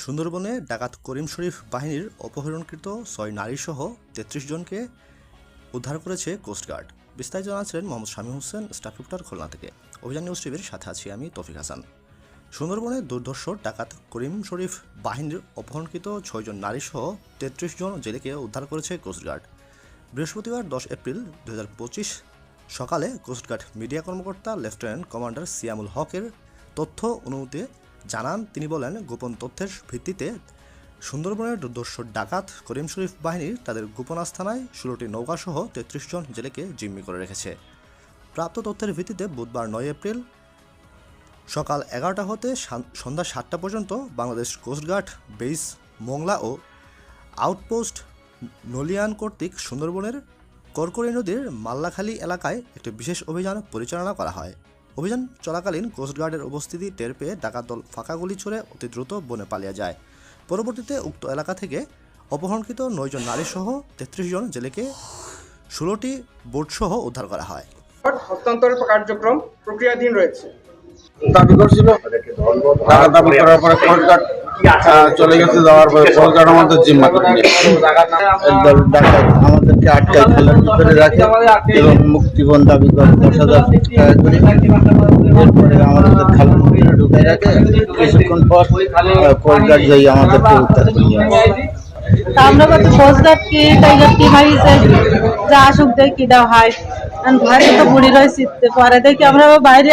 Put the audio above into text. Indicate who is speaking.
Speaker 1: সুন্দরবনে ডাকাত করিম শরীফ বাহিনীর অপহরণকৃত ৬ নারীসহ ৩৩ জনকে উদ্ধার করেছে কোস্টগার্ড। বিস্তারিত জানাচ্ছিলেন মোহাম্মদ শামীম হোসেন, স্টাফ রিপোর্টার, খুলনা থেকে। অভিযান নিউজ টিভির সাথে আছি আমি তৌফিক হাসান। সুন্দরবনে দুর্ধর্ষ ডাকাত করিম শরীফ বাহিনীর অপহরণকৃত ৬ জন নারীসহ ৩৩ জন জেলেকে উদ্ধার করেছে কোস্টগার্ড। বৃহস্পতিবার ১০ এপ্রিল ২০২৫ সকালে কোস্টগার্ড মিডিয়া কর্মকর্তা লেফটেন্যান্ট কমান্ডার সিয়ামুল হকের তথ্য অনুমতি জানান। তিনি বলেন, গোপন তথ্যের ভিত্তিতে সুন্দরবনের দুর্ধর্ষ ডাকাত করিম শরীফ বাহিনীর তাদের গোপন আস্তানায় ১৬টি নৌকাসহ ৩৩ জন জেলেকে জিম্মি করে রেখেছে। প্রাপ্ত তথ্যের ভিত্তিতে বুধবার ৯ এপ্রিল সকাল ১১টা হতে সন্ধ্যা ৭টা পর্যন্ত বাংলাদেশ কোস্টগার্ড বেস মোংলা ও আউটপোস্ট নলিয়ান কর্তৃক সুন্দরবনের করকরি নদীর মাল্লাখালী এলাকায় একটি বিশেষ অভিযান পরিচালনা করা হয়। অভিযান চলাকালীন কোস্টগার্ডের উপস্থিতি টের পেয়ে ডাকাত দল ফাঁকা গুলি ছুড়ে অতি দ্রুত বনে পালিয়ে যায়। পরবর্তীতে উক্ত এলাকা থেকে অপহরণকৃত ৯ জন নারীসহ ৩৩ জন জেলেকে ১৬টি বোটসহ উদ্ধার করা হয়।
Speaker 2: হস্তান্তরের কার্যক্রম প্রক্রিয়াধীন রয়েছে।
Speaker 3: দাবি করছিল, দাবি করার পরে কোস্টগার্ড চলে গেছে। যাওয়ার পরে কোস্টগার্ড আমাদের জিম্মা করে একদল ডাকাত আমাদেরকে আটকায় খালের ভিতরে রাখে এবং মুক্তিপণ দাবি করে ১০,০০০ টাকা করে। এরপরে আমাদের খালের ভিতরে ঢুকে রাখে। কিছুক্ষণ পর কোস্টগার্ড যাই আমাদেরকে উদ্ধার করিয়ে আসে।
Speaker 4: আমরা কত কোস্টগার্ড কি টাইগার কি হারিয়েছে যা আসুক দেখি দাও হাই ঘরে তো বুড়ি রয়েছে পরে দেখি আমরা বাইরে